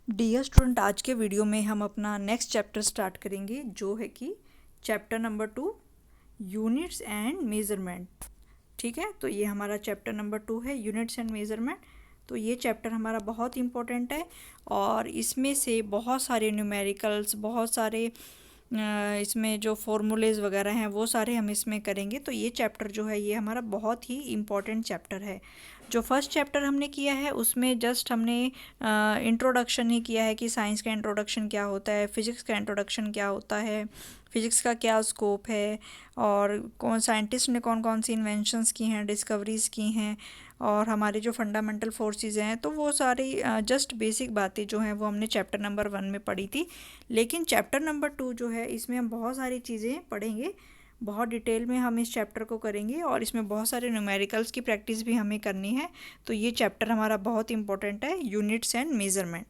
Dear student, आज के video में हम अपना नेक्स्ट चैप्टर स्टार्ट करेंगे जो है कि chapter number 2 units and measurement. ठीक है, तो ये हमारा चैप्टर नंबर 2 है, यूनिट्स एंड मेज़रमेंट। तो ये चैप्टर हमारा बहुत इंपॉर्टेंट है और इसमें से बहुत सारे न्यूमेरिकल्स, बहुत सारे इसमें जो फॉर्मूलेज वगैरह हैं वो सारे हम इसमें करेंगे। तो ये चैप्टर जो है ये हमारा बहुत ही इम्पॉर्टेंट चैप्टर है। जो फर्स्ट चैप्टर हमने किया है उसमें जस्ट हमने इंट्रोडक्शन ही किया है कि साइंस का इंट्रोडक्शन क्या होता है, फिज़िक्स का इंट्रोडक्शन क्या होता है, फिज़िक्स का क्या स्कोप है और कौन साइंटिस्ट ने कौन कौन सी इन्वेंशंस की हैं, डिस्कवरीज़ की हैं और हमारे जो फंडामेंटल फोर्सेस हैं, तो वो सारी जस्ट बेसिक बातें जो हैं वो हमने चैप्टर नंबर 1 में पढ़ी थी। लेकिन चैप्टर नंबर 2 जो है इसमें हम बहुत सारी चीज़ें पढ़ेंगे, बहुत डिटेल में हम इस चैप्टर को करेंगे और इसमें बहुत सारे न्यूमेरिकल्स की प्रैक्टिस भी हमें करनी है। तो ये चैप्टर हमारा बहुत इंपॉर्टेंट है, यूनिट्स एंड मेज़रमेंट।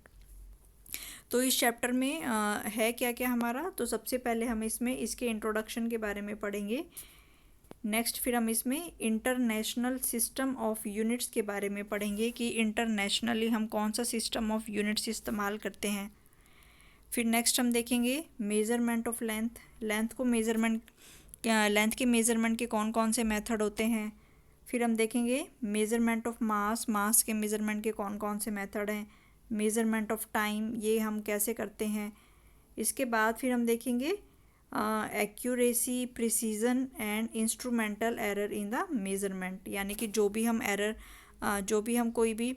तो इस चैप्टर में है क्या क्या हमारा, तो सबसे पहले हम इसमें इसके इंट्रोडक्शन के बारे में पढ़ेंगे। नेक्स्ट फिर हम इसमें इंटरनेशनल सिस्टम ऑफ यूनिट्स के बारे में पढ़ेंगे कि इंटरनेशनली हम कौन सा सिस्टम ऑफ यूनिट्स इस्तेमाल करते हैं। फिर नेक्स्ट हम देखेंगे मेज़रमेंट ऑफ लेंथ, लेंथ के मेज़रमेंट के कौन कौन से मेथड होते हैं। फिर हम देखेंगे मेज़रमेंट ऑफ मास, मास के मेज़रमेंट के कौन कौन से मेथड हैं। मेज़रमेंट ऑफ टाइम, ये हम कैसे करते हैं। इसके बाद फिर हम देखेंगे accuracy, precision and instrumental error in the measurement, यानी कि जो भी हम कोई भी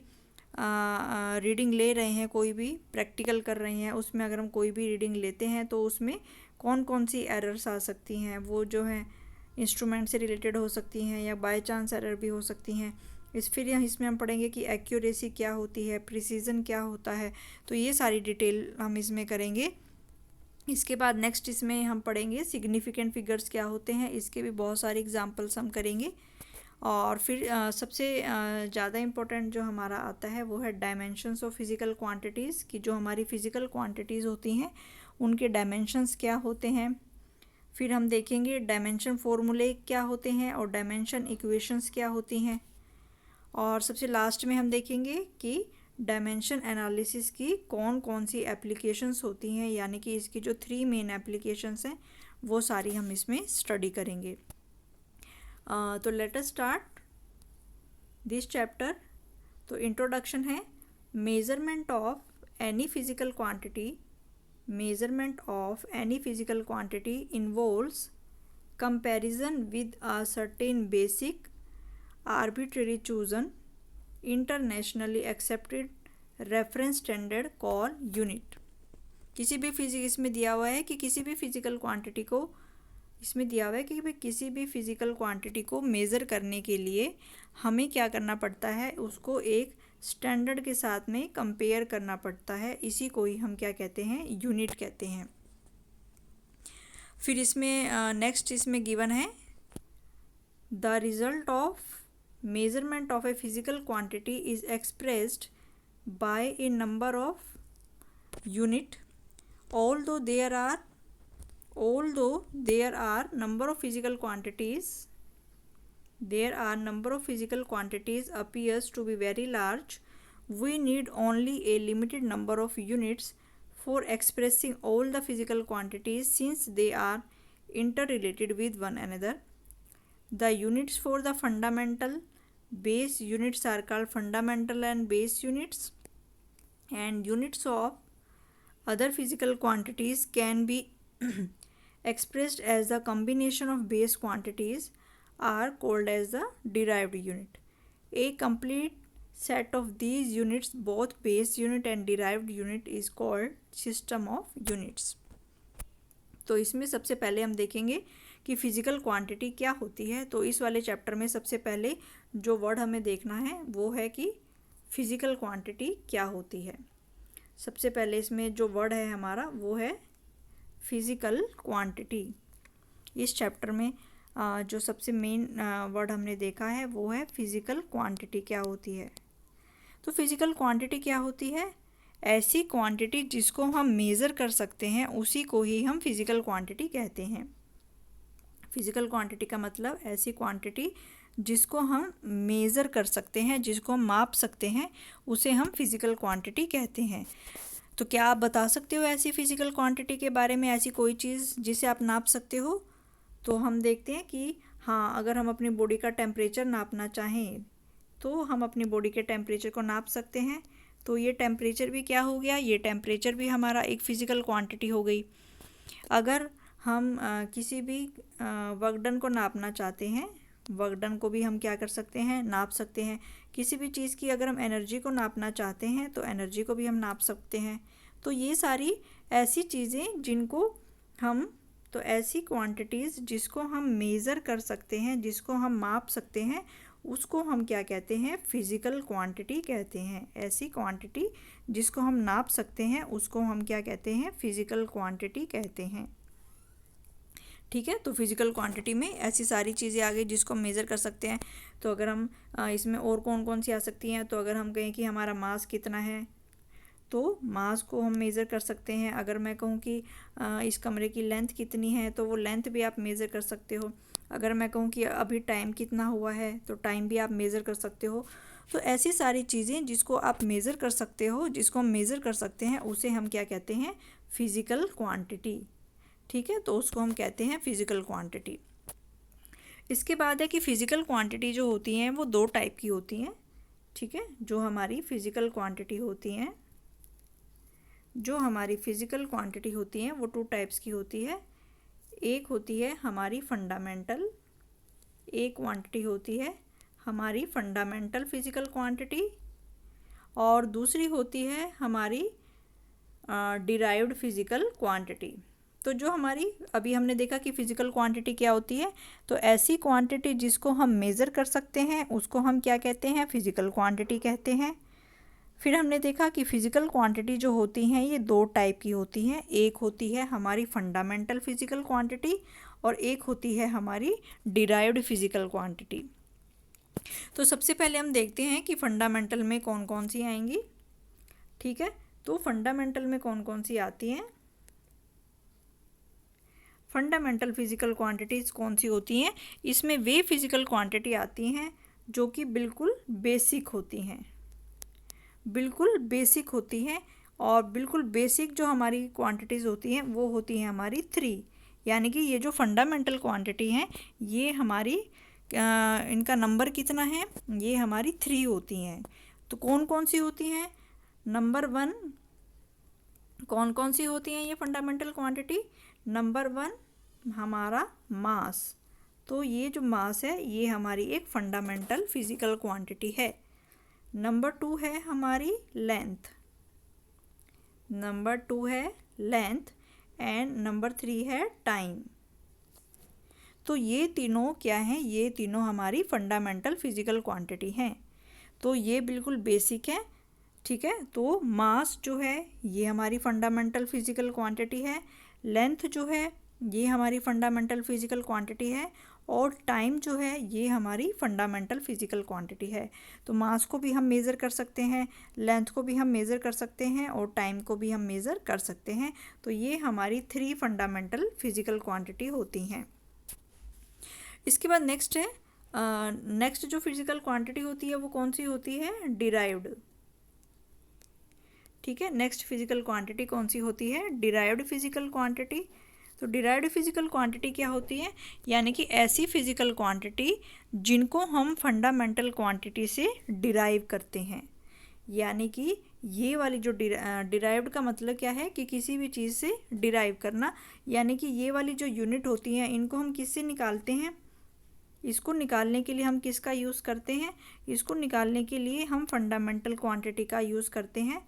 रीडिंग ले रहे हैं, कोई भी प्रैक्टिकल कर रहे हैं, उसमें अगर हम कोई भी रीडिंग लेते हैं तो उसमें कौन कौन सी एरर्स आ सकती हैं, वो जो है इंस्ट्रूमेंट से रिलेटेड हो सकती हैं या बाय चांस एरर भी हो सकती हैं। फिर इसमें हम पढ़ेंगे कि एक्यूरेसी क्या होती है, प्रिसीजन क्या होता है। तो ये सारी डिटेल हम इसमें करेंगे। इसके बाद नेक्स्ट इसमें हम पढ़ेंगे सिग्निफिकेंट फिगर्स क्या होते हैं, इसके भी बहुत सारे एग्जांपल्स हम करेंगे। और फिर सबसे ज़्यादा इम्पोर्टेंट जो हमारा आता है वो है डायमेंशंस ऑफ फिज़िकल क्वांटिटीज़, कि जो हमारी फ़िज़िकल क्वांटिटीज़ होती हैं उनके डायमेंशंस क्या होते हैं। फिर हम देखेंगे डायमेंशन फॉर्मूले क्या होते हैं और डायमेंशन इक्वेशंस क्या होती हैं। और सबसे लास्ट में हम देखेंगे कि डायमेंशन एनालिसिस की कौन कौन सी एप्लीकेशंस होती हैं, यानी कि इसकी जो 3 मेन एप्लीकेशंस हैं वो सारी हम इसमें स्टडी करेंगे। तो let us start this chapter. तो इंट्रोडक्शन है measurement of any physical quantity. Measurement of any physical quantity involves comparison with a certain basic, arbitrary chosen, internationally accepted reference standard called unit। किसी भी physics में दिया हुआ है कि किसी भी फिजिकल क्वांटिटी को, इसमें दिया हुआ है कि भाई किसी भी फिजिकल क्वांटिटी को मेज़र करने के लिए हमें क्या करना पड़ता है, उसको एक स्टैंडर्ड के साथ में कंपेयर करना पड़ता है। इसी को ही हम क्या कहते हैं, यूनिट कहते हैं। फिर इसमें नेक्स्ट इसमें गिवन है the result of measurement of a physical quantity is expressed by A number of unit although there are number of physical quantities appears to be very large, we need only a limited number of units for expressing all the physical quantities since they are interrelated with one another. The units for the fundamental base units are called fundamental and base units, and units of other physical quantities can be expressed as the combination of base quantities are called as the derived unit. A complete set of these units, both base unit and derived unit, is called system of units। तो इसमें सबसे पहले हम देखेंगे कि physical quantity क्या होती है। तो इस वाले चैप्टर में सबसे पहले जो वर्ड हमें देखना है वो है कि फिज़िकल क्वांटिटी क्या होती है। सबसे पहले इसमें जो वर्ड है हमारा वो है फिज़िकल क्वांटिटी। इस चैप्टर में जो सबसे मेन वर्ड हमने देखा है वो है फिज़िकल क्वांटिटी क्या होती है। तो फिज़िकल क्वांटिटी क्या होती है, ऐसी क्वांटिटी जिसको हम मेज़र कर सकते हैं उसी को ही हम फिज़िकल क्वांटिटी कहते हैं। फिज़िकल क्वांटिटी का मतलब ऐसी क्वांटिटी जिसको हम मेज़र कर सकते हैं, जिसको हम माप सकते हैं, उसे हम फिज़िकल क्वांटिटी कहते हैं। तो क्या आप बता सकते हो ऐसी फिजिकल क्वांटिटी के बारे में, ऐसी कोई चीज़ जिसे आप नाप सकते हो? तो हम देखते हैं कि हाँ, अगर हम अपनी बॉडी का टेम्परेचर नापना चाहें तो हम अपनी बॉडी के टेम्परेचर को नाप सकते हैं। तो ये टेम्परेचर भी क्या हो गया, ये टेम्परेचर भी हमारा एक फ़िज़िकल क्वांटिटी हो गई। अगर हम किसी भी वर्क डन को नापना चाहते हैं, वर्क डन को भी हम क्या कर सकते हैं, नाप सकते हैं। किसी भी चीज़ की अगर हम एनर्जी को नापना चाहते हैं तो एनर्जी को भी हम नाप सकते हैं। तो ये सारी ऐसी चीज़ें जिनको हम, तो ऐसी क्वांटिटीज़ जिसको हम मेज़र कर सकते हैं, जिसको हम माप सकते हैं, उसको हम क्या कहते हैं, फिज़िकल क्वांटिटी कहते हैं। ऐसी क्वांटिटी जिसको हम नाप सकते हैं उसको हम क्या कहते हैं, फिज़िकल क्वांटिटी कहते हैं। ठीक है, तो फिज़िकल क्वांटिटी में ऐसी सारी चीज़ें आ गई जिसको हम मेज़र कर सकते हैं। तो अगर हम इसमें और कौन कौन सी आ सकती हैं, तो अगर हम कहें कि हमारा मास कितना है तो मास को हम मेज़र कर सकते हैं। अगर मैं कहूँ कि इस कमरे की लेंथ कितनी है तो वो लेंथ भी आप मेज़र कर सकते हो। अगर मैं कहूँ कि अभी टाइम कितना हुआ है तो टाइम भी आप मेज़र कर सकते हो। तो ऐसी सारी चीज़ें जिसको आप मेज़र कर सकते हो, जिसको हम मेज़र कर सकते हैं, उसे हम क्या कहते हैं, फिज़िकल क्वांटिटी। ठीक है, तो उसको हम कहते हैं फिज़िकल क्वांटिटी। इसके बाद है कि फ़िज़िकल क्वांटिटी जो होती हैं वो दो टाइप की होती हैं। ठीक है, जो हमारी फ़िज़िकल क्वांटिटी होती हैं, जो हमारी फ़िज़िकल क्वांटिटी होती हैं वो टू टाइप्स की होती है। एक होती है हमारी फंडामेंटल, एक क्वांटिटी होती है हमारी फंडामेंटल फ़िज़िकल क्वांटिटी, और दूसरी होती है हमारी डिराइव्ड फ़िज़िकल क्वांटिटी। तो जो हमारी, अभी हमने देखा कि फ़िज़िकल क्वांटिटी क्या होती है, तो ऐसी क्वांटिटी जिसको हम मेज़र कर सकते हैं उसको हम क्या कहते हैं, फ़िज़िकल क्वांटिटी कहते हैं। फिर हमने देखा कि फ़िज़िकल क्वांटिटी जो होती हैं ये दो टाइप की होती हैं। एक होती है हमारी फंडामेंटल फ़िज़िकल क्वांटिटी और एक होती है हमारी डिराइव्ड फ़िज़िकल क्वांटिटी। तो सबसे पहले हम देखते हैं कि फंडामेंटल में कौन कौन सी आएंगी। ठीक है, तो फंडामेंटल में कौन कौन सी आती हैं, फंडामेंटल फ़िज़िकल क्वांटिटीज़ कौन सी होती हैं, इसमें वे फ़िज़िकल क्वांटिटी आती हैं जो कि बिल्कुल बेसिक होती हैं, बिल्कुल बेसिक होती हैं। और बिल्कुल बेसिक जो हमारी क्वांटिटीज़ होती हैं वो होती हैं हमारी 3। यानी कि ये जो फंडामेंटल क्वांटिटी हैं ये हमारी इनका नंबर कितना है, ये हमारी 3 होती हैं। तो कौन कौन सी होती हैं, नंबर 1 कौन कौन सी होती हैं ये फंडामेंटल क्वांटिटी, नंबर 1 हमारा मास। तो ये जो मास है ये हमारी एक फंडामेंटल फ़िज़िकल क्वांटिटी है। नंबर 2 है हमारी लेंथ, नंबर 2 है लेंथ, एंड नंबर 3 है टाइम। तो ये तीनों क्या हैं, ये तीनों हमारी फंडामेंटल फ़िज़िकल क्वांटिटी हैं। तो ये बिल्कुल बेसिक है। ठीक है, तो मास जो है ये हमारी फंडामेंटल फ़िज़िकल क्वांटिटी है, लेंथ जो है ये हमारी फंडामेंटल फ़िज़िकल क्वांटिटी है, और टाइम जो है ये हमारी फंडामेंटल फ़िज़िकल क्वांटिटी है। तो मास को भी हम मेज़र कर सकते हैं, लेंथ को भी हम मेज़र कर सकते हैं, और टाइम को भी हम मेज़र कर सकते हैं। तो ये हमारी 3 फंडामेंटल फ़िज़िकल क्वांटिटी होती हैं। इसके बाद नेक्स्ट है, नेक्स्ट जो फिज़िकल क्वांटिटी होती है वो कौन सी होती है, डिराइव्ड। ठीक है, नेक्स्ट फिज़िकल क्वांटिटी कौन सी होती है, डिराइव्ड फिज़िकल क्वांटिटी। तो डिराइव्ड फिज़िकल क्वांटिटी क्या होती है, यानी कि ऐसी फिज़िकल क्वांटिटी जिनको हम फंडामेंटल क्वांटिटी से डिराइव करते हैं। यानी कि ये वाली जो डिराइव्ड का मतलब क्या है कि किसी भी चीज़ से डिराइव करना, यानी कि ये वाली जो यूनिट होती हैं इनको हम किससे निकालते हैं, इसको निकालने के लिए हम किसका यूज़ करते हैं, इसको निकालने के लिए हम फंडामेंटल क्वांटिटी का यूज़ करते हैं।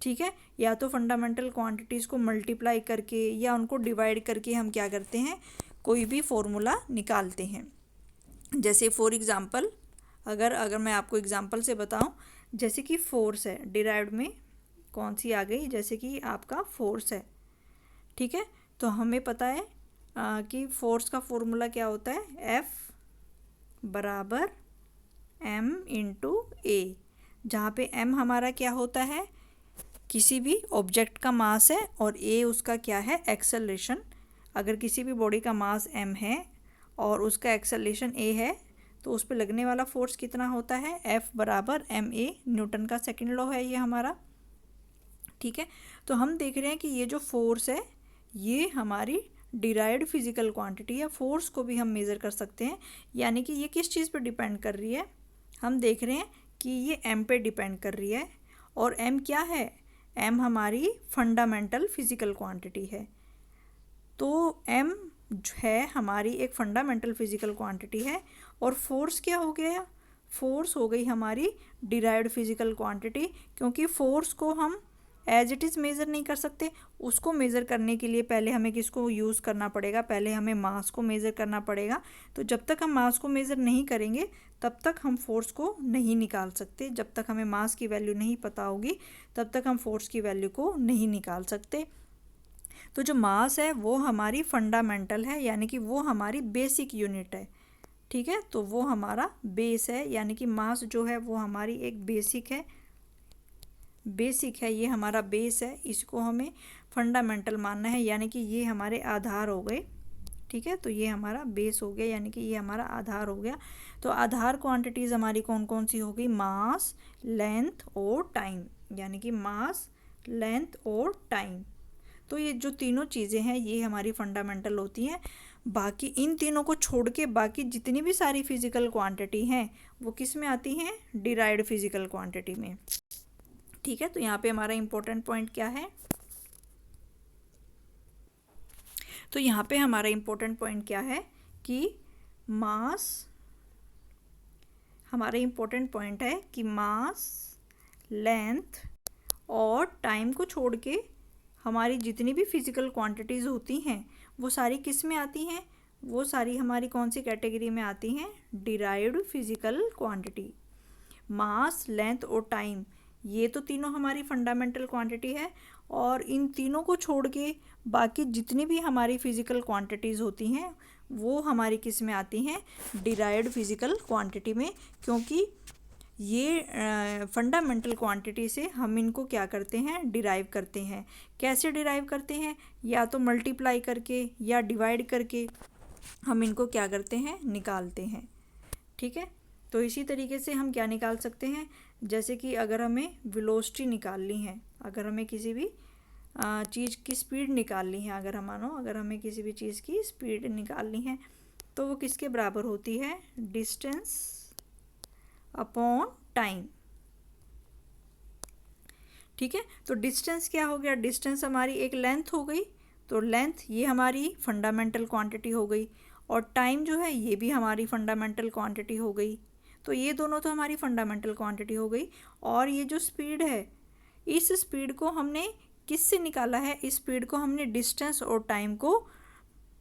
ठीक है, या तो फंडामेंटल क्वांटिटीज़ को मल्टीप्लाई करके या उनको डिवाइड करके हम क्या करते हैं, कोई भी फॉर्मूला निकालते हैं। जैसे फॉर एग्ज़ाम्पल, अगर मैं आपको एग्ज़ाम्पल से बताऊं, जैसे कि फोर्स है, डिराइव्ड में कौन सी आ गई, जैसे कि आपका फोर्स है। ठीक है, तो हमें पता है कि फोर्स का फॉर्मूला क्या होता है, F बराबर m इंटू ए, जहाँ पे m हमारा क्या होता है, किसी भी ऑब्जेक्ट का मास है, और a उसका क्या है, एक्सेलरेशन। अगर किसी भी बॉडी का मास m है और उसका एक्सेलरेशन a है तो उस पर लगने वाला फोर्स कितना होता है, F बराबर ma, न्यूटन का सेकंड लॉ है ये हमारा। ठीक है। तो हम देख रहे हैं कि ये जो फोर्स है ये हमारी डिराइव्ड फिजिकल क्वांटिटी है। फोर्स को भी हम मेज़र कर सकते हैं, यानी कि ये किस चीज़ पर डिपेंड कर रही है, हम देख रहे हैं कि ये एम पे डिपेंड कर रही है। और एम क्या है, एम हमारी फंडामेंटल फिजिकल क्वांटिटी है। तो एम है हमारी एक फंडामेंटल फिजिकल क्वांटिटी है। और फोर्स क्या हो गया, फोर्स हो गई हमारी डिराइव्ड फिजिकल क्वांटिटी, क्योंकि फोर्स को हम एज इट इज़ मेज़र नहीं कर सकते। उसको मेज़र करने के लिए पहले हमें किसको यूज़ करना पड़ेगा, पहले हमें मास को मेज़र करना पड़ेगा। तो जब तक हम मास को मेज़र नहीं करेंगे तब तक हम फोर्स को नहीं निकाल सकते। जब तक हमें मास की वैल्यू नहीं पता होगी तब तक हम फोर्स की वैल्यू को नहीं निकाल सकते। तो जो मास है वो हमारी फंडामेंटल है, यानी कि वो हमारी बेसिक यूनिट है। ठीक है, तो वो हमारा बेस है, यानी कि मास जो है वो हमारी एक बेसिक है, ये हमारा बेस है। इसको हमें फंडामेंटल मानना है, यानी कि ये हमारे आधार हो गए। ठीक है, तो ये हमारा बेस हो गया, यानी कि ये हमारा आधार हो गया। तो आधार क्वांटिटीज़ हमारी कौन कौन सी हो गई, मास, लेंथ और टाइम, यानी कि मास, लेंथ और टाइम। तो ये जो तीनों चीज़ें हैं ये हमारी फंडामेंटल होती हैं। बाकी इन तीनों को छोड़ के बाकी जितनी भी सारी फिजिकल क्वांटिटी हैं वो किस में आती हैं, डिराइव्ड फिजिकल क्वांटिटी में। ठीक है, तो यहाँ पे हमारा इम्पोर्टेंट पॉइंट क्या है, तो यहाँ पे हमारा इम्पोर्टेंट पॉइंट क्या है कि मास, हमारा इम्पोर्टेंट पॉइंट है कि मास, लेंथ और टाइम को छोड़ के हमारी जितनी भी फिजिकल क्वांटिटीज़ होती हैं वो सारी किस में आती हैं, वो सारी हमारी कौन सी कैटेगरी में आती हैं, डिराइव्ड फिजिकल क्वांटिटी। मास, लेंथ और टाइम ये तो तीनों हमारी फंडामेंटल क्वांटिटी है। और इन तीनों को छोड़ के बाकी जितनी भी हमारी फिजिकल क्वांटिटीज़ होती हैं वो हमारी किस में आती हैं, डिराइव्ड फिजिकल क्वांटिटी में। क्योंकि ये फंडामेंटल क्वांटिटी से हम इनको क्या करते हैं, डिराइव करते हैं। कैसे डिराइव करते हैं, या तो मल्टीप्लाई करके या डिवाइड करके हम इनको क्या करते हैं, निकालते हैं। ठीक है, तो इसी तरीके से हम क्या निकाल सकते हैं, जैसे कि अगर हमें वेलोसिटी निकालनी है, अगर हमें किसी भी चीज़ की स्पीड निकालनी है, अगर हम मानो अगर हमें किसी भी चीज़ की स्पीड निकालनी है तो वो किसके बराबर होती है, डिस्टेंस अपॉन टाइम। ठीक है, तो डिस्टेंस क्या हो गया, डिस्टेंस हमारी एक लेंथ हो गई। तो लेंथ ये हमारी फंडामेंटल क्वांटिटी हो गई, और टाइम जो है ये भी हमारी फंडामेंटल क्वांटिटी हो गई। तो ये दोनों तो हमारी फंडामेंटल क्वांटिटी हो गई। और ये जो स्पीड है, इस स्पीड को हमने किससे निकाला है, इस स्पीड को हमने डिस्टेंस और टाइम को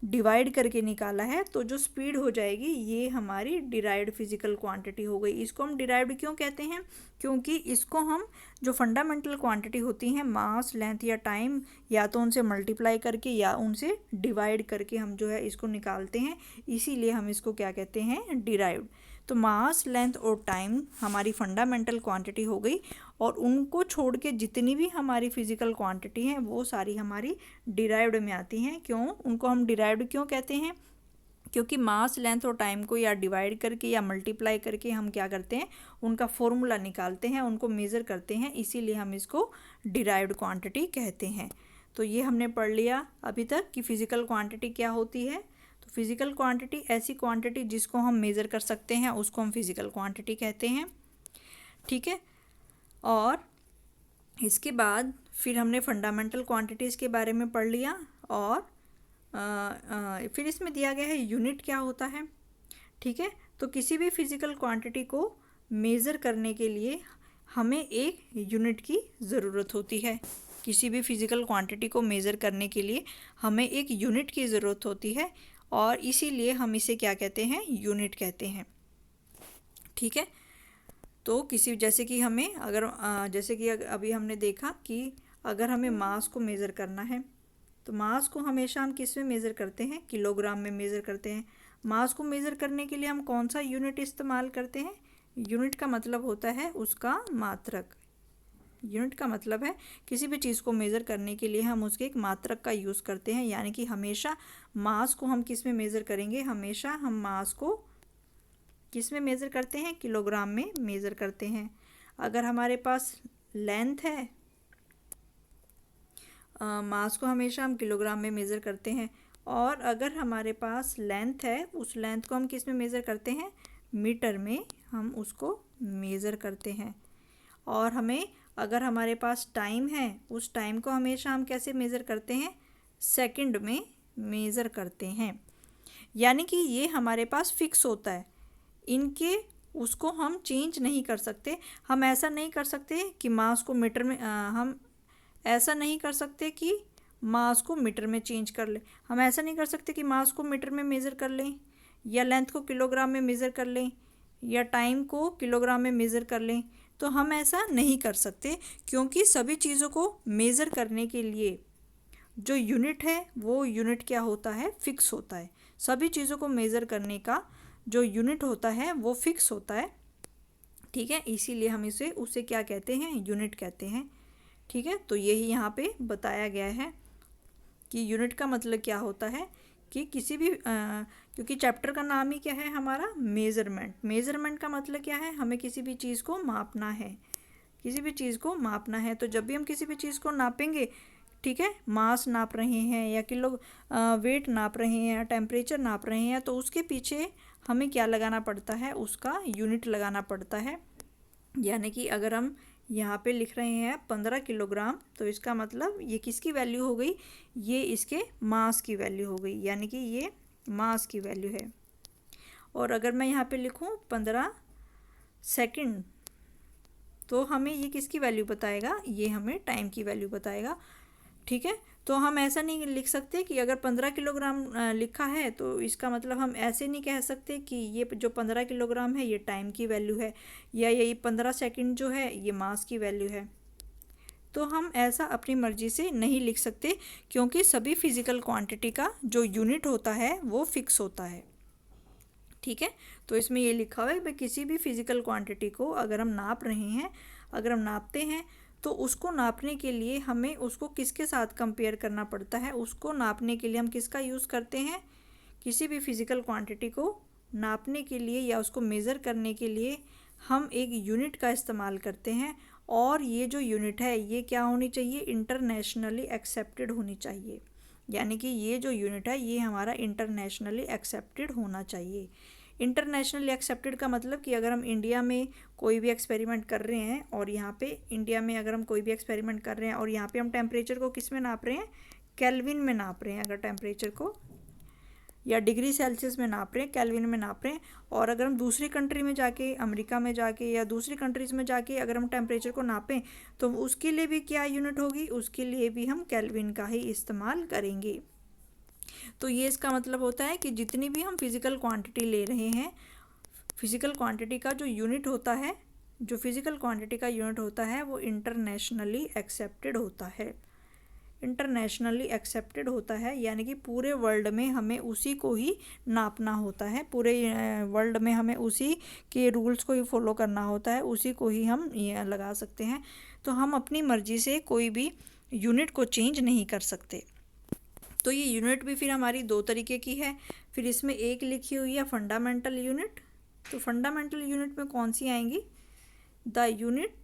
डिवाइड करके निकाला है। तो जो स्पीड हो जाएगी ये हमारी डिराइव्ड फिजिकल क्वांटिटी हो गई। इसको हम डिराइव्ड क्यों कहते हैं, क्योंकि इसको हम जो फंडामेंटल क्वांटिटी होती हैं मास, लेंथ या टाइम, या तो उनसे मल्टीप्लाई करके या उनसे डिवाइड करके हम जो है इसको निकालते हैं, इसीलिए हम इसको क्या कहते हैं, डिराइव्ड। तो मास, लेंथ और टाइम हमारी फंडामेंटल क्वांटिटी हो गई। और उनको छोड़ के जितनी भी हमारी फिजिकल क्वांटिटी हैं वो सारी हमारी डिराइव्ड में आती हैं। क्यों, उनको हम डिराइव्ड क्यों कहते हैं, क्योंकि मास, लेंथ और टाइम को या डिवाइड करके या मल्टीप्लाई करके हम क्या करते हैं, उनका फॉर्मूला निकालते हैं, उनको मेज़र करते हैं, इसीलिए हम इसको डिराइव्ड क्वांटिटी कहते हैं। तो ये हमने पढ़ लिया अभी तक कि फिजिकल क्वांटिटी क्या होती है। तो फिजिकल क्वांटिटी ऐसी क्वांटिटी जिसको हम मेज़र कर सकते हैं उसको हम फिजिकल क्वांटिटी कहते हैं। ठीक है, और इसके बाद फिर हमने फंडामेंटल क्वांटिटीज़ के बारे में पढ़ लिया। और फिर इसमें दिया गया है यूनिट क्या होता है। ठीक है, तो किसी भी फिजिकल क्वांटिटी को मेज़र करने के लिए हमें एक यूनिट की ज़रूरत होती है। किसी भी फिजिकल क्वांटिटी को मेज़र करने के लिए हमें एक यूनिट की ज़रूरत होती है, और इसीलिए हम इसे क्या कहते हैं, यूनिट कहते हैं। ठीक है, तो किसी जैसे कि हमें अगर जैसे कि अभी हमने देखा कि अगर हमें मास को मेज़र करना है तो मास को हमेशा हम किस में मेज़र करते हैं, किलोग्राम में मेज़र करते हैं। मास को मेज़र करने के लिए हम कौन सा यूनिट इस्तेमाल करते हैं, यूनिट का मतलब होता है उसका मात्रक। यूनिट का मतलब है किसी भी चीज़ को मेज़र करने के लिए हम उसके एक मात्रक का यूज़ करते हैं, यानी कि हमेशा मास को हम किस में मेज़र करेंगे, हमेशा हम मास को किस में मेज़र करते हैं, किलोग्राम में मेज़र करते हैं। अगर हमारे पास लेंथ है मास को हमेशा हम किलोग्राम में मेज़र करते हैं, और अगर हमारे पास लेंथ है उस लेंथ को हम किस में मेज़र करते हैं, मीटर में हम उसको मेज़र करते हैं। और हमें अगर हमारे पास टाइम है उस टाइम को हमेशा हम कैसे मेज़र करते हैं, सेकंड में मेज़र करते हैं। यानी कि ये हमारे पास फिक्स होता है, इनके उसको हम चेंज नहीं कर सकते। हम ऐसा नहीं कर सकते कि मास को मीटर में हम ऐसा नहीं कर सकते कि मास को मीटर में चेंज कर लें। हम ऐसा नहीं कर सकते कि मास को मीटर में मेज़र कर लें, या लेंथ को किलोग्राम में मेज़र कर लें, या टाइम को किलोग्राम में मेज़र कर लें। तो हम ऐसा नहीं कर सकते, क्योंकि सभी चीज़ों को मेज़र करने के लिए जो यूनिट है वो यूनिट क्या होता है, फिक्स होता है। सभी चीज़ों को मेज़र करने का जो यूनिट होता है वो फिक्स होता है। ठीक है, इसीलिए हम इसे उसे क्या कहते हैं, यूनिट कहते हैं। ठीक है, तो यही यहाँ पे बताया गया है कि यूनिट का मतलब क्या होता है कि किसी भी क्योंकि चैप्टर का नाम ही क्या है हमारा, मेज़रमेंट। मेज़रमेंट का मतलब क्या है, हमें किसी भी चीज़ को मापना है, किसी भी चीज़ को मापना है। तो जब भी हम किसी भी चीज़ को नापेंगे, ठीक है, मास नाप रहे हैं या किलो वेट नाप रहे हैं या टेम्परेचर नाप रहे हैं, तो उसके पीछे हमें क्या लगाना पड़ता है, उसका यूनिट लगाना पड़ता है। यानी कि अगर हम यहाँ पे लिख रहे हैं 15 किलोग्राम, तो इसका मतलब ये किसकी वैल्यू हो गई, ये इसके मास की वैल्यू हो गई, यानी कि ये मास की वैल्यू है। और अगर मैं यहाँ पे लिखूँ 15 सेकंड, तो हमें ये किसकी वैल्यू बताएगा, ये हमें टाइम की वैल्यू बताएगा। ठीक है, तो हम ऐसा नहीं लिख सकते कि अगर 15 किलोग्राम लिखा है तो इसका मतलब हम ऐसे नहीं कह सकते कि ये जो 15 किलोग्राम है ये टाइम की वैल्यू है, या ये 15 सेकंड जो है ये मास की वैल्यू है। तो हम ऐसा अपनी मर्जी से नहीं लिख सकते, क्योंकि सभी फिज़िकल क्वांटिटी का जो यूनिट होता है वो फिक्स होता है। ठीक है, तो इसमें ये लिखा हुआ है कि किसी भी फिज़िकल क्वांटिटी को अगर हम नाप रहे हैं, अगर हम नापते हैं, तो उसको नापने के लिए हमें उसको किसके साथ कंपेयर करना पड़ता है, उसको नापने के लिए हम किसका यूज़ करते हैं, किसी भी फिज़िकल क्वांटिटी को नापने के लिए या उसको मेज़र करने के लिए हम एक यूनिट का इस्तेमाल करते हैं। और ये जो यूनिट है ये क्या होनी चाहिए, इंटरनेशनली एक्सेप्टेड होनी चाहिए। यानी कि ये जो यूनिट है ये हमारा इंटरनेशनली एक्सेप्टेड होना चाहिए। इंटरनेशनली एक्सेप्टेड का मतलब कि अगर हम इंडिया में कोई भी एक्सपेरिमेंट कर रहे हैं, और यहाँ पे इंडिया में अगर हम कोई भी एक्सपेरिमेंट कर रहे हैं और यहाँ पे हम टेम्परेचर को किस में नाप रहे हैं, केल्विन में नाप रहे हैं अगर टेम्परेचर को, या डिग्री सेल्सियस में नाप रहे हैं, केल्विन में नाप रहे हैं। और अगर हम दूसरी कंट्री में जाके, अमेरिका में जाके या दूसरी कंट्रीज़ में जाके अगर हम टेम्परेचर को नापें, तो उसके लिए भी क्या यूनिट होगी, उसके लिए भी हम केल्विन का ही इस्तेमाल करेंगे। तो ये इसका मतलब होता है कि जितनी भी हम फिज़िकल क्वांटिटी ले रहे हैं, फिज़िकल क्वांटिटी का जो यूनिट होता है, जो फिज़िकल क्वांटिटी का यूनिट होता है वो इंटरनेशनली एक्सेप्टेड होता है। इंटरनेशनली एक्सेप्टेड होता है, यानी कि पूरे वर्ल्ड में हमें उसी को ही नापना होता है, पूरे वर्ल्ड में हमें उसी के रूल्स को ही फॉलो करना होता है, उसी को ही हम ये लगा सकते हैं। तो हम अपनी मर्ज़ी से कोई भी यूनिट को चेंज नहीं कर सकते। तो ये यूनिट भी फिर हमारी दो तरीके की है। फिर इसमें एक लिखी हुई है फंडामेंटल यूनिट। तो फंडामेंटल यूनिट में कौन सी आएंगी, the unit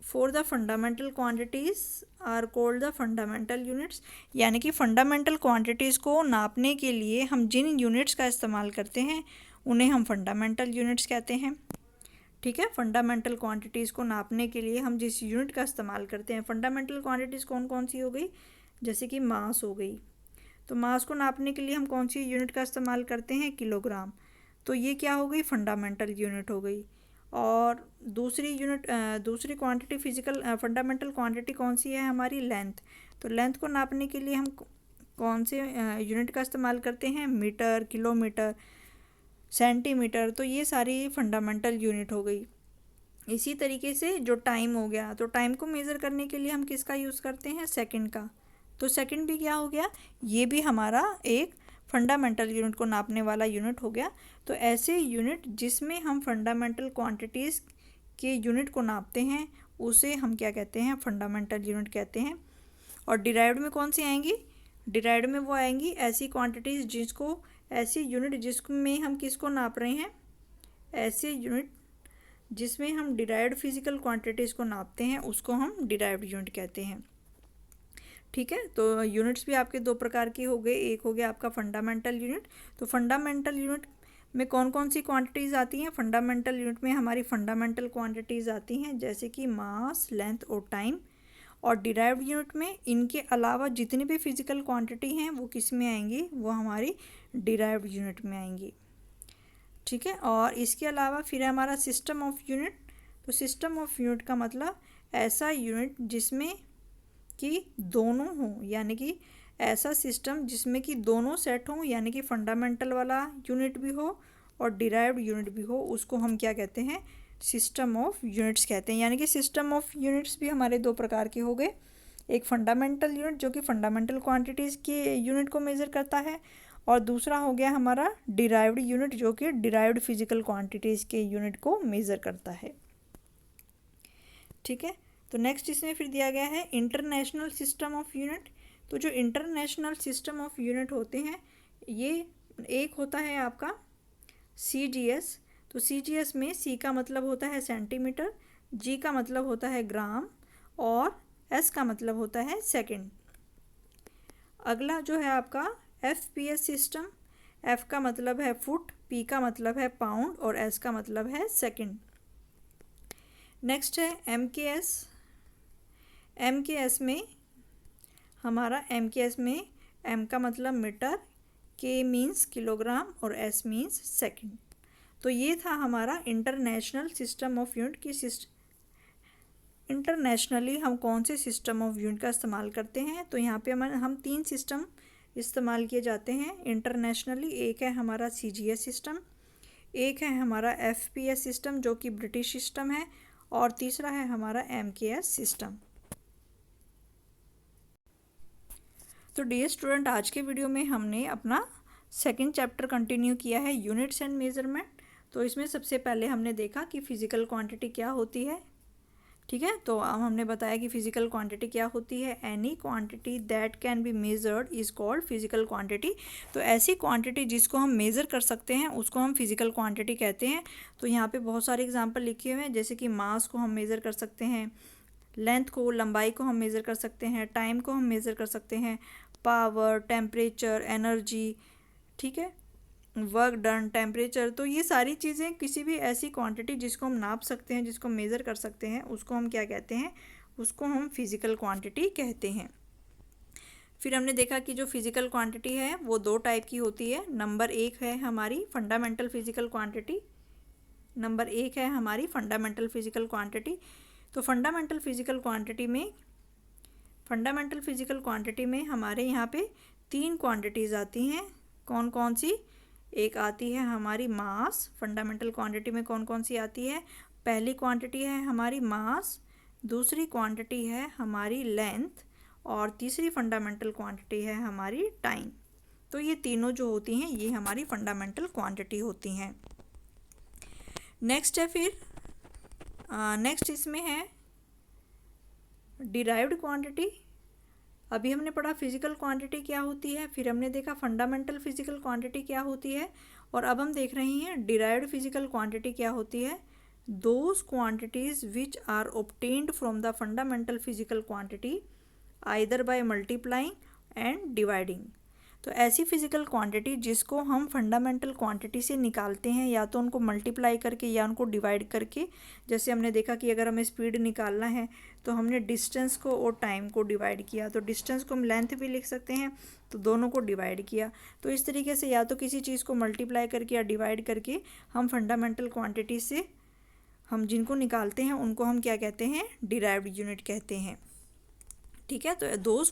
for the fundamental quantities are called the fundamental units. यानी कि फंडामेंटल क्वांटिटीज़ को नापने के लिए हम जिन यूनिट्स का इस्तेमाल करते हैं उन्हें हम फंडामेंटल यूनिट्स कहते हैं। ठीक है, फंडामेंटल क्वांटिटीज़ को नापने के लिए हम जिस यूनिट का इस्तेमाल करते हैं, फंडामेंटल क्वांटिटीज़ कौन कौन सी हो गई, जैसे कि मास हो गई। तो मास को नापने के लिए हम कौन सी यूनिट का इस्तेमाल करते हैं, किलोग्राम। तो ये क्या हो गई, फंडामेंटल यूनिट हो गई। और दूसरी यूनिट, दूसरी क्वांटिटी फिजिकल फंडामेंटल क्वांटिटी कौन सी है हमारी, लेंथ। तो लेंथ को नापने के लिए हम कौन से यूनिट का इस्तेमाल करते हैं, मीटर, किलोमीटर, सेंटीमीटर। तो ये सारी फंडामेंटल यूनिट हो गई। इसी तरीके से जो टाइम हो गया, तो टाइम को मेज़र करने के लिए हम किसका यूज़ करते हैं, सेकंड का। तो सेकंड भी क्या हो गया, ये भी हमारा एक फंडामेंटल यूनिट को नापने वाला यूनिट हो गया। तो ऐसे यूनिट जिसमें हम फंडामेंटल क्वांटिटीज़ के यूनिट को नापते हैं उसे हम क्या कहते हैं, फंडामेंटल यूनिट कहते हैं। और डिराइव्ड में कौन सी आएंगी, डिराइव्ड में वो आएंगी ऐसी क्वांटिटीज़ जिसको, ऐसी यूनिट जिसमें हम किसको नाप रहे हैं, ऐसे यूनिट जिसमें हम डिराइव्ड फिजिकल क्वांटिटीज़ को नापते हैं उसको हम डिराइव्ड यूनिट कहते हैं। ठीक है, तो यूनिट्स भी आपके दो प्रकार के हो गए, एक हो गया आपका फंडामेंटल यूनिट। तो फंडामेंटल यूनिट में कौन कौन सी क्वांटिटीज़ आती हैं? फंडामेंटल यूनिट में हमारी फंडामेंटल क्वांटिटीज़ आती हैं जैसे कि मास, लेंथ और टाइम। और डिराइव्ड यूनिट में इनके अलावा जितनी भी फिजिकल क्वांटिटी हैं वो किस में आएंगी? वो हमारी डिराइव्ड यूनिट में आएंगी। ठीक है, और इसके अलावा फिर हमारा सिस्टम ऑफ यूनिट। तो सिस्टम ऑफ यूनिट का मतलब ऐसा यूनिट जिसमें कि दोनों हों, यानी कि ऐसा सिस्टम जिसमें कि दोनों सेट हों, यानी कि फंडामेंटल वाला यूनिट भी हो और डिराइव्ड यूनिट भी हो, उसको हम क्या कहते हैं? सिस्टम ऑफ यूनिट्स कहते हैं। यानी कि सिस्टम ऑफ यूनिट्स भी हमारे दो प्रकार के हो गए, एक फंडामेंटल यूनिट जो कि फंडामेंटल क्वांटिटीज़ के यूनिट को मेज़र करता है, और दूसरा हो गया हमारा डिराइव्ड यूनिट जो कि डिराइव्ड फिजिकल क्वांटिटीज़ के यूनिट को मेज़र करता है। ठीक है, तो नेक्स्ट इसमें फिर दिया गया है इंटरनेशनल सिस्टम ऑफ यूनिट। तो जो इंटरनेशनल सिस्टम ऑफ यूनिट होते हैं, ये एक होता है आपका CGS। तो CGS में C का मतलब होता है सेंटीमीटर, G का मतलब होता है ग्राम और S का मतलब होता है सेकंड। अगला जो है आपका FPS सिस्टम। F का मतलब है फुट, P का मतलब है पाउंड और S का मतलब है सेकंड। नेक्स्ट है MKS। MKS में हमारा MKS में M का मतलब मीटर, K मीन्स किलोग्राम और S मीन्स सेकंड। तो ये था हमारा इंटरनेशनल सिस्टम ऑफ यूनिट की इंटरनेशनली हम कौन से सिस्टम ऑफ यूनिट का इस्तेमाल करते हैं। तो यहाँ पे हम 3 सिस्टम इस्तेमाल किए जाते हैं इंटरनेशनली। एक है हमारा CGS सिस्टम, एक है हमारा FPS सिस्टम जो कि ब्रिटिश सिस्टम है, और तीसरा है हमारा MKS सिस्टम। तो डियर स्टूडेंट, आज के वीडियो में हमने अपना सेकंड चैप्टर कंटिन्यू किया है, यूनिट्स एंड मेजरमेंट। तो इसमें सबसे पहले हमने देखा कि फिजिकल क्वांटिटी क्या होती है। ठीक है, तो अब हमने बताया कि फिजिकल क्वांटिटी क्या होती है। Any quantity that can be measured is called physical quantity. तो ऐसी क्वांटिटी जिसको हम मेज़र कर सकते हैं उसको हम फिजिकल क्वांटिटी कहते हैं। तो यहाँ पे बहुत सारे एग्जांपल लिखे हुए हैं, जैसे कि मास को हम मेज़र कर सकते हैं, लेंथ को, लंबाई को हम मेज़र कर सकते हैं, टाइम को हम मेज़र कर सकते हैं, पावर, टेम्परेचर, एनर्जी, ठीक है, वर्क डन, टेम्परेचर। तो ये सारी चीज़ें किसी भी ऐसी क्वांटिटी जिसको हम नाप सकते हैं, जिसको मेज़र कर सकते हैं, उसको हम क्या कहते हैं? उसको हम फिज़िकल क्वांटिटी कहते हैं। फिर हमने देखा कि जो फिज़िकल क्वांटिटी है वो 2 टाइप की होती है। नंबर 1 है हमारी फंडामेंटल फिज़िकल क्वांटिटी। नंबर 1 है हमारी फंडामेंटल फिज़िकल क्वांटिटी। तो फंडामेंटल फिज़िकल क्वांटिटी में हमारे यहाँ पे 3 क्वांटिटीज़ आती हैं। कौन कौन सी? एक आती है हमारी मास। फंडामेंटल क्वांटिटी में कौन कौन सी आती है? पहली क्वांटिटी है हमारी मास, दूसरी क्वांटिटी है हमारी लेंथ, और तीसरी फंडामेंटल क्वांटिटी है हमारी टाइम। तो ये तीनों जो होती हैं ये हमारी फंडामेंटल क्वांटिटी होती हैं। नेक्स्ट है फिर नेक्स्ट इसमें है डिराइव्ड क्वांटिटी। अभी हमने पढ़ा फिजिकल क्वांटिटी क्या होती है, फिर हमने देखा फंडामेंटल फिजिकल क्वांटिटी क्या होती है, और अब हम देख रहे हैं डिराइव्ड फिजिकल क्वांटिटी क्या होती है। Those quantities which are obtained from the fundamental physical quantity either by multiplying and dividing. तो ऐसी फिजिकल क्वांटिटी जिसको हम फंडामेंटल क्वांटिटी से निकालते हैं, या तो उनको मल्टीप्लाई करके या उनको डिवाइड करके। जैसे हमने देखा कि अगर हमें स्पीड निकालना है तो हमने डिस्टेंस को और टाइम को डिवाइड किया, तो डिस्टेंस को हम लेंथ भी लिख सकते हैं, तो दोनों को डिवाइड किया। तो इस तरीके से या तो किसी चीज़ को मल्टीप्लाई करके या डिवाइड करके हम फंडामेंटल क्वांटिटी से हम जिनको निकालते हैं उनको हम क्या कहते हैं? डिराइव्ड यूनिट कहते हैं। ठीक है, तो those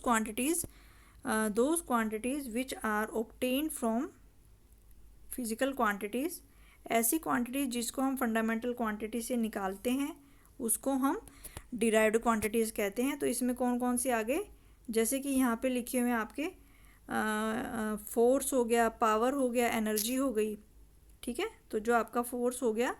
quantities which are obtained from physical quantities, ऐसी क्वांटिटीज़ जिसको हम फंडामेंटल क्वांटिटी से निकालते हैं उसको हम डिराइव्ड क्वांटिटीज़ कहते हैं। तो इसमें कौन कौन से आगे, जैसे कि यहाँ पे लिखे हुए हैं आपके फोर्स हो गया, पावर हो गया, एनर्जी हो गई। ठीक है, तो जो आपका फोर्स हो गया,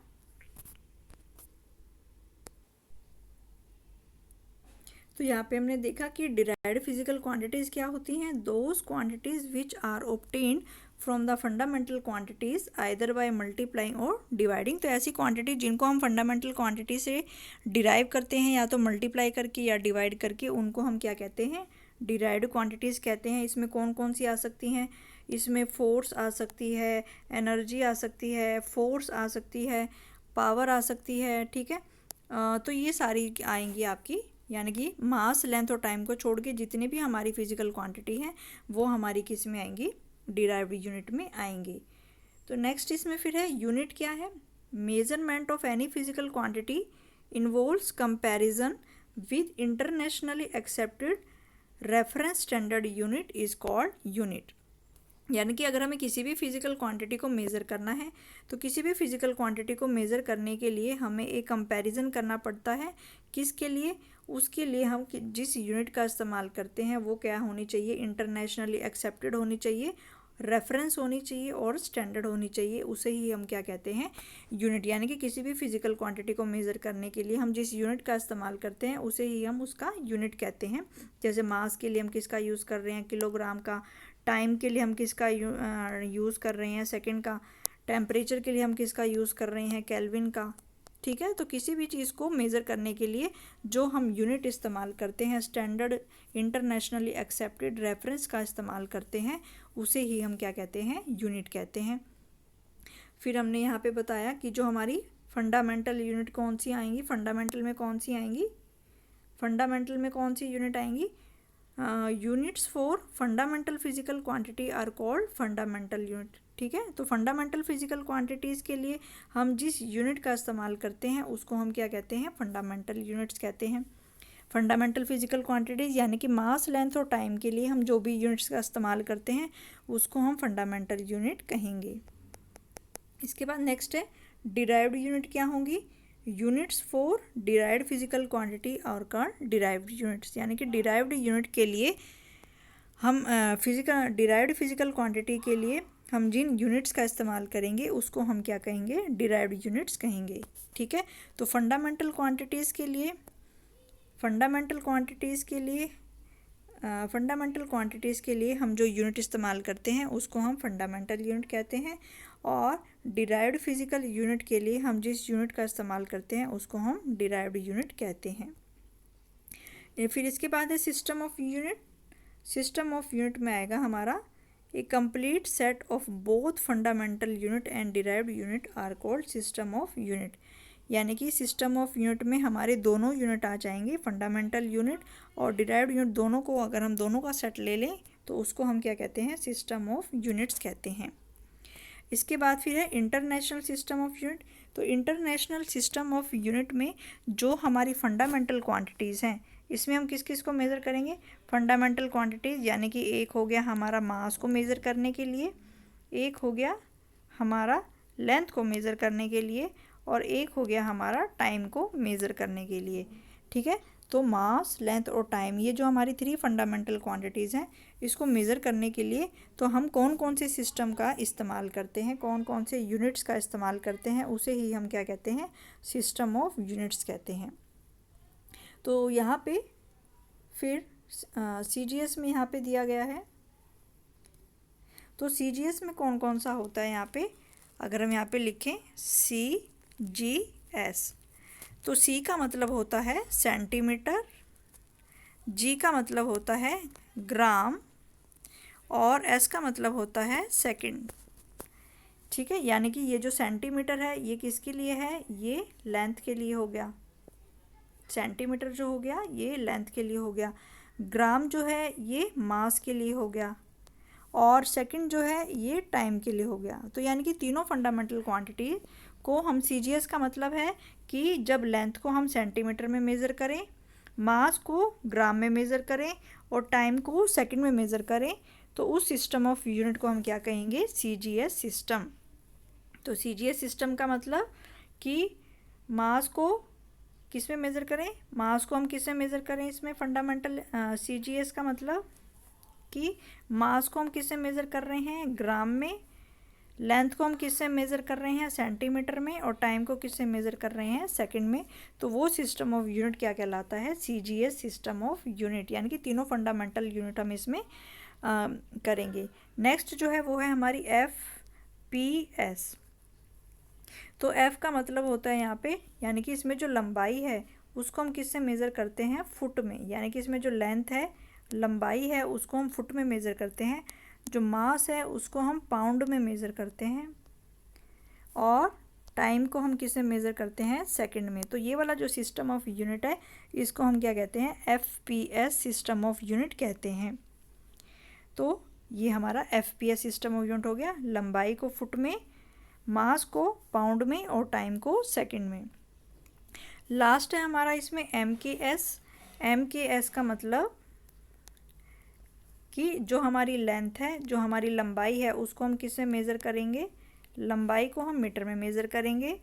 तो यहाँ पे हमने देखा कि डिराइव्ड फिजिकल क्वांटिटीज़ क्या होती हैं। Those quantities which are obtained from the fundamental quantities either by multiplying और डिवाइडिंग। तो ऐसी क्वांटिटी जिनको हम फंडामेंटल क्वांटिटी से डिराइव करते हैं, या तो मल्टीप्लाई करके या डिवाइड करके, उनको हम क्या कहते हैं? डिराइव्ड क्वांटिटीज़ कहते हैं। इसमें कौन कौन सी आ सकती हैं? इसमें फोर्स आ सकती है, एनर्जी आ सकती है, फोर्स आ सकती है, पावर आ सकती है, ठीक है। तो ये सारी आएंगी आपकी, यानी कि मास, लेंथ और टाइम को छोड़ के जितनी भी हमारी फिजिकल क्वांटिटी हैं वो हमारी किस में आएंगी? डिराइव्ड यूनिट में आएंगी। तो नेक्स्ट इसमें फिर है यूनिट क्या है? Measurement of any physical quantity involves comparison with internationally accepted reference standard unit is called unit. यानी कि अगर हमें किसी भी फिजिकल क्वांटिटी को मेज़र करना है तो किसी भी फिजिकल क्वांटिटी को मेज़र करने के लिए हमें एक कंपैरिजन करना पड़ता है। किसके लिए? उसके लिए हम जिस यूनिट का इस्तेमाल करते हैं वो क्या होनी चाहिए? इंटरनेशनली एक्सेप्टेड होनी चाहिए, रेफरेंस होनी चाहिए और स्टैंडर्ड होनी चाहिए। उसे ही हम क्या कहते हैं? यूनिट। यानी कि किसी भी फिजिकल क्वांटिटी को मेज़र करने के लिए हम जिस यूनिट का इस्तेमाल करते हैं उसे ही हम उसका यूनिट कहते हैं। जैसे मास के लिए हम किसका यूज़ कर रहे हैं? किलोग्राम का। टाइम के लिए हम किसका यूज़ कर रहे हैं? सेकंड का। टेम्परेचर के लिए हम किसका यूज़ कर रहे हैं? केल्विन का। ठीक है। तो किसी भी चीज़ को मेज़र करने के लिए जो हम यूनिट इस्तेमाल करते हैं, स्टैंडर्ड, इंटरनेशनली एक्सेप्टेड, रेफरेंस का इस्तेमाल करते हैं, उसे ही हम क्या कहते हैं? यूनिट कहते हैं। फिर हमने यहाँ पे बताया कि जो हमारी फंडामेंटल यूनिट कौन सी आएंगी? फंडामेंटल में कौन सी आएंगी? फंडामेंटल में कौन सी यूनिट आएंगी? Units for fundamental physical quantity are called fundamental unit. ठीक है। तो फंडामेंटल फिजिकल क्वांटिटीज़ के लिए हम जिस यूनिट का इस्तेमाल करते हैं उसको हम क्या कहते हैं? फंडामेंटल यूनिट्स कहते हैं। फंडामेंटल फिजिकल क्वांटिटीज़ यानी कि मास, लेंथ और टाइम के लिए हम जो भी यूनिट्स का इस्तेमाल करते हैं उसको हम फंडामेंटल यूनिट कहेंगे। इसके बाद नेक्स्ट है डिराइव्ड यूनिट। क्या होंगी? Units for derived physical quantity और कॉल्ड डिराइव्ड यूनिट्स। यानी कि डिराइव्ड यूनिट के लिए हम डिराइव्ड फिजिकल क्वांटिटी के लिए हम जिन यूनिट्स का इस्तेमाल करेंगे उसको हम क्या कहेंगे? डिराइव्ड यूनिट्स कहेंगे। ठीक है। तो फंडामेंटल क्वांटिटीज़ के लिए हम जो यूनिट इस्तेमाल करते हैं उसको हम फंडामेंटल यूनिट कहते हैं, और डिराइव्ड फिजिकल यूनिट के लिए हम जिस यूनिट का इस्तेमाल करते हैं उसको हम डिराइव्ड यूनिट कहते हैं। फिर इसके बाद है system of unit. System of unit में आएगा हमारा a complete set of both fundamental unit and derived unit are called system of unit. यानी कि सिस्टम ऑफ यूनिट में हमारे दोनों यूनिट आ जाएंगे, फंडामेंटल यूनिट और डिराइव्ड यूनिट दोनों को। अगर हम दोनों का सेट ले लें तो उसको हम क्या कहते हैं? सिस्टम ऑफ यूनिट्स कहते हैं। इसके बाद फिर है इंटरनेशनल सिस्टम ऑफ यूनिट। तो इंटरनेशनल सिस्टम ऑफ यूनिट में जो हमारी फंडामेंटल क्वांटिटीज़ हैं इसमें हम किस किस को मेज़र करेंगे? फंडामेंटल क्वांटिटीज़ यानी कि एक हो गया हमारा मास को मेज़र करने के लिए, एक हो गया हमारा लेंथ को मेज़र करने के लिए, और एक हो गया हमारा टाइम को मेज़र करने के लिए। ठीक है। तो मास, लेंथ और टाइम, ये जो हमारी 3 फंडामेंटल क्वांटिटीज़ हैं इसको मेज़र करने के लिए तो हम कौन कौन से सिस्टम का इस्तेमाल करते हैं, कौन कौन से यूनिट्स का इस्तेमाल करते हैं, उसे ही हम क्या कहते हैं? सिस्टम ऑफ यूनिट्स कहते हैं। तो यहाँ पे फिर CGS में यहाँ पे दिया गया है। तो CGS में कौन कौन सा होता है? यहाँ पे अगर हम यहाँ पे लिखें CGS, तो C का मतलब होता है सेंटीमीटर, G का मतलब होता है ग्राम, और S का मतलब होता है सेकंड। ठीक है। यानी कि ये जो सेंटीमीटर है ये किसके लिए है? ये लेंथ के लिए हो गया। सेंटीमीटर जो हो गया ये लेंथ के लिए हो गया, ग्राम जो है ये मास के लिए हो गया, और सेकंड जो है ये टाइम के लिए हो गया। तो यानी कि तीनों फंडामेंटल क्वांटिटी को हम CGS का मतलब है कि जब लेंथ को हम सेंटीमीटर में मेज़र करें, मास को ग्राम में मेज़र करें और टाइम को सेकंड में मेज़र करें, तो उस सिस्टम ऑफ यूनिट को हम क्या कहेंगे? CGS system. तो CGS सिस्टम का मतलब कि मास को किस में मेज़र करें? मास को हम किस में मेज़र करें? इसमें फंडामेंटल CGS का मतलब कि मास को हम किस से मेज़र कर रहे हैं? ग्राम में। लेंथ को हम किस से मेज़र कर रहे हैं? सेंटीमीटर में। और टाइम को किस से मेज़र कर रहे हैं? सेकंड में। तो वो सिस्टम ऑफ यूनिट क्या कहलाता है? CGS system of unit. यानी कि तीनों फंडामेंटल यूनिट हम इसमें करेंगे। नेक्स्ट जो है वो है हमारी FPS। तो F का मतलब होता है यहाँ पे, यानी कि इसमें जो लंबाई है उसको हम किस से मेज़र करते हैं? फुट में। यानी कि इसमें जो लेंथ है, लंबाई है उसको हम फुट में मेज़र करते हैं, जो मास है उसको हम पाउंड में मेज़र करते हैं, और टाइम को हम किससे मेज़र करते हैं, सेकंड में। तो ये वाला जो सिस्टम ऑफ यूनिट है इसको हम क्या कहते हैं, FPS सिस्टम ऑफ यूनिट कहते हैं। तो ये हमारा FPS सिस्टम ऑफ यूनिट हो गया, लंबाई को फुट में, मास को पाउंड में और टाइम को सेकंड में। लास्ट है हमारा इसमें MKS। MKS का मतलब कि जो हमारी लेंथ है, जो हमारी लंबाई है उसको हम किससे मेज़र करेंगे, लंबाई को हम मीटर में मेज़र करेंगे,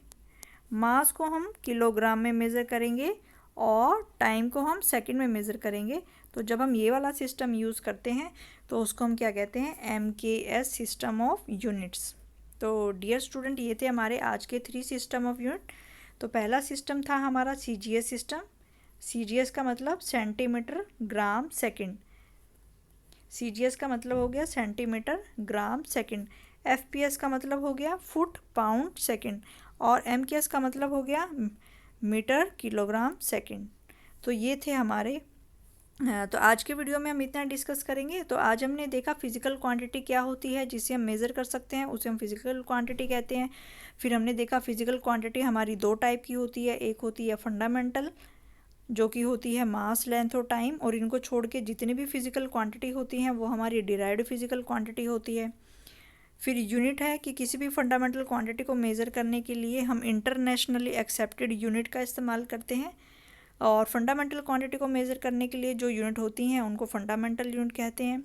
मास को हम किलोग्राम में मेज़र करेंगे और टाइम को हम सेकंड में मेज़र करेंगे। तो जब हम ये वाला सिस्टम यूज़ करते हैं तो उसको हम क्या कहते हैं, MKS सिस्टम ऑफ यूनिट्स। तो डियर स्टूडेंट, ये थे हमारे आज के 3 सिस्टम ऑफ यूनिट। तो पहला सिस्टम था हमारा CGS सिस्टम। CGS का मतलब सेंटीमीटर ग्राम सेकंड। CGS का मतलब हो गया सेंटीमीटर ग्राम सेकंड। FPS का मतलब हो गया फुट पाउंड सेकंड, और MKS का मतलब हो गया मीटर किलोग्राम सेकंड। तो ये थे हमारे। तो आज के वीडियो में हम इतना डिस्कस करेंगे। तो आज हमने देखा फिजिकल क्वांटिटी क्या होती है, जिसे हम मेज़र कर सकते हैं, उसे हम फिजिकल क्वांटिटी कहते हैं। फिर हमने देखा फिजिकल क्वांटिटी हमारी 2 टाइप की होती है, एक होती है फंडामेंटल जो कि होती है मास, लेंथ और टाइम, और इनको छोड़ के जितनी भी फिजिकल क्वांटिटी होती हैं वो हमारी डिराइव्ड फिजिकल क्वांटिटी होती है। फिर यूनिट है कि किसी भी फंडामेंटल क्वांटिटी को मेज़र करने के लिए हम इंटरनेशनली एक्सेप्टेड यूनिट का इस्तेमाल करते हैं, और फंडामेंटल क्वांटिटी को मेज़र करने के लिए जो यूनिट होती हैं उनको फंडामेंटल यूनिट कहते हैं।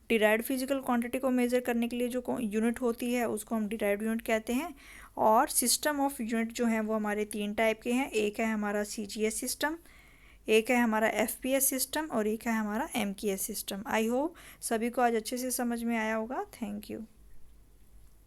डिराइव्ड फिजिकल क्वांटिटी को मेज़र करने के लिए जो यूनिट होती है उसको हम डिराइव्ड यूनिट कहते हैं। और सिस्टम ऑफ यूनिट जो हैं वो हमारे 3 टाइप के हैं, एक है हमारा CGS सिस्टम, एक है हमारा FPS सिस्टम, और एक है हमारा MKS सिस्टम। आई होप सभी को आज अच्छे से समझ में आया होगा। Thank you.